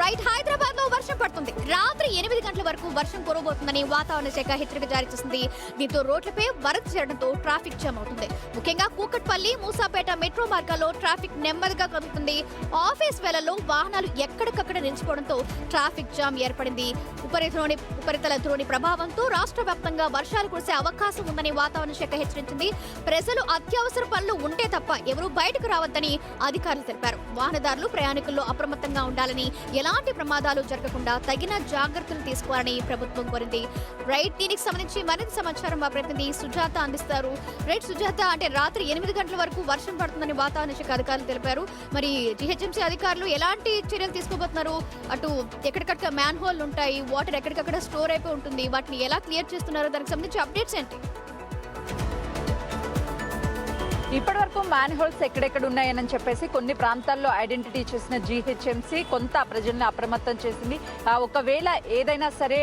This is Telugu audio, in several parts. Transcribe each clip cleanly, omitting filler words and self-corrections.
రైట్, హైదరాబాద్ లో వర్షం పడుతుంది. రాత్రి 8 గంటల వరకు వర్షం కురవబోతుందని వాతావరణ శాఖ హెచ్చరిక జారీ చేసింది. దీంతో రోడ్లపై వరద చేరడంతో ట్రాఫిక్ జామ్ అవుతుంది. ముఖ్యంగా కూకట్పల్లి, మూసాపేట మెట్రో మార్గాల్లో ట్రాఫిక్ నెమ్మదిగా కదులుతుంది. ఆఫీస్ వేళల్లో వాహనాలు ఎక్కడికక్కడ నిలిచిపోవడంతో ట్రాఫిక్ జామ్ ఏర్పడింది. ఉపరితల ద్రోణి ప్రభావంతో రాష్ట్ర వ్యాప్తంగా వర్షాలు కురిసే అవకాశం ఉందని వాతావరణ శాఖ హెచ్చరించింది. ప్రజలు అత్యవసర పనులు ఉంటే తప్ప ఎవరూ బయటకు రావద్దని అధికారులు తెలిపారు. వాహనదారులు ప్రయాణికుల్లో అప్రమత్తంగా ఉండాలని, ఎలాంటి ప్రమాదాలు జరగకుండా తగిన జాగ్రత్తలు తీసుకోవాలని ప్రభుత్వం కోరింది. రైట్, దీనికి సంబంధించి మరింత సమాచారం మా ప్రతినిధి సుజాత అందిస్తారు. రైట్ సుజాత, అంటే రాత్రి 8 గంటల వరకు వర్షం పడుతుందని వాతావరణ శాఖ అధికారులు తెలిపారు. మరి జిహెచ్ఎంసీ అధికారులు ఎలాంటి చర్యలు తీసుకోబోతున్నారు? అటు ఎక్కడికక్కడ మ్యాన్ హోల్ ఉంటాయి, వాటర్ ఎక్కడికక్కడ స్టోర్ అయిపోయి ఉంటుంది, వాటిని ఎలా క్లియర్ చేస్తున్నారో దానికి సంబంధించి అప్డేట్స్ ఏంటి? ఇప్పటి వరకు మ్యాన్ హోల్స్ ఎక్కడెక్కడ ఉన్నాయని చెప్పేసి కొన్ని ప్రాంతాల్లో ఐడెంటిటీ చేసిన జీహెచ్ఎంసీ కొంత ప్రజల్ని అప్రమత్తం చేసింది. ఒకవేళ ఏదైనా సరే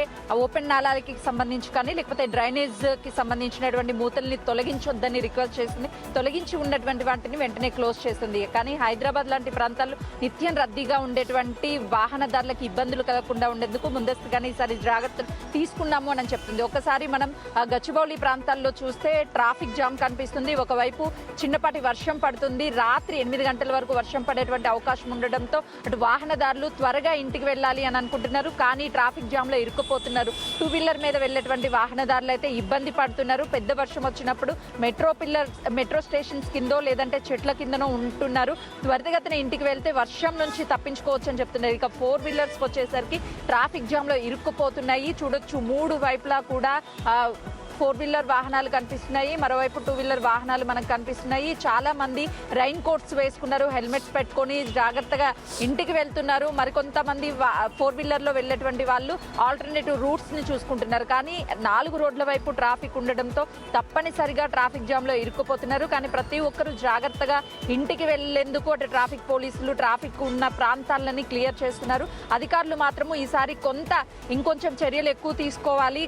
ఓపెన్ నాలాలకి సంబంధించి కానీ లేకపోతే డ్రైనేజ్ కి సంబంధించినటువంటి మూతల్ని తొలగించొద్దని రిక్వెస్ట్ చేసింది. తొలగించి ఉన్నటువంటి వాటిని వెంటనే క్లోజ్ చేసింది. కానీ హైదరాబాద్ లాంటి ప్రాంతాల్లో నిత్యం రద్దీగా ఉండేటువంటి వాహనదారులకు ఇబ్బందులు కలగకుండా ఉండేందుకు ముందస్తుగానే ఈసారి జాగ్రత్తలు తీసుకున్నాము అని చెప్తుంది. ఒకసారి మనం గచ్చిబౌలి ప్రాంతాల్లో చూస్తే ట్రాఫిక్ జామ్ కనిపిస్తుంది. ఒకవైపు చిన్నపాటి వర్షం పడుతుంది. రాత్రి 8 గంటల వరకు వర్షం పడేటువంటి అవకాశం ఉండడంతో అటు వాహనదారులు త్వరగా ఇంటికి వెళ్ళాలి అని అనుకుంటున్నారు. కానీ ట్రాఫిక్ జామ్ లో ఇరుక్కుపోతున్నారు. 2 వీలర్ మీద వెళ్ళేటువంటి వాహనదారులు అయితే ఇబ్బంది పడుతున్నారు. పెద్ద వర్షం వచ్చినప్పుడు మెట్రో స్టేషన్స్ కిందో లేదంటే చెట్ల కిందనో ఉంటున్నారు. త్వరితగతిన ఇంటికి వెళ్తే వర్షం నుంచి తప్పించుకోవచ్చు అని చెప్తున్నారు. ఇక 4 వీలర్స్ వచ్చేసరికి ట్రాఫిక్ జామ్ లో ఇరుక్కుపోతున్నాయి. చూడొచ్చు, 3 వైపులా కూడా 4 వీలర్ వాహనాలు కనిపిస్తున్నాయి. మరోవైపు 2 వీలర్ వాహనాలు మనకు కనిపిస్తున్నాయి. చాలా మంది రైన్ కోట్స్ వేసుకున్నారు, హెల్మెట్స్ పెట్టుకొని జాగ్రత్తగా ఇంటికి వెళ్తున్నారు. మరికొంతమంది 4 వీలర్ లో వెళ్ళేటువంటి వాళ్ళు ఆల్టర్నేటివ్ రూట్స్ ని చూసుకుంటున్నారు. కానీ 4 రోడ్ల వైపు ట్రాఫిక్ ఉండడంతో తప్పనిసరిగా ట్రాఫిక్ జామ్ లో ఇరుక్కుపోతున్నారు. కానీ ప్రతి ఒక్కరూ జాగ్రత్తగా ఇంటికి వెళ్లేందుకు అటు ట్రాఫిక్ పోలీసులు ట్రాఫిక్ ఉన్న ప్రాంతాలని క్లియర్ చేస్తున్నారు. అధికారులు మాత్రము ఈసారి ఇంకొంచెం చర్యలు ఎక్కువ తీసుకోవాలి.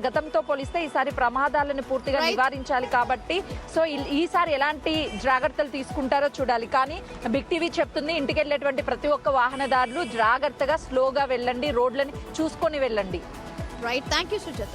గతంతో పోలిస్తే ఈసారి ప్రమాదాలను పూర్తిగా నివారించాలి కాబట్టి ఈసారి ఎలాంటి జాగ్రత్తలు తీసుకుంటారో చూడాలి. కానీ బిగ్ టీవీ చెప్తుంది, ఇంటికి వెళ్ళేటువంటి ప్రతి ఒక్క వాహనదారులు జాగ్రత్తగా స్లోగా వెళ్ళండి, రోడ్లని చూసుకొని వెళ్ళండి. Right, thank you Sujatha.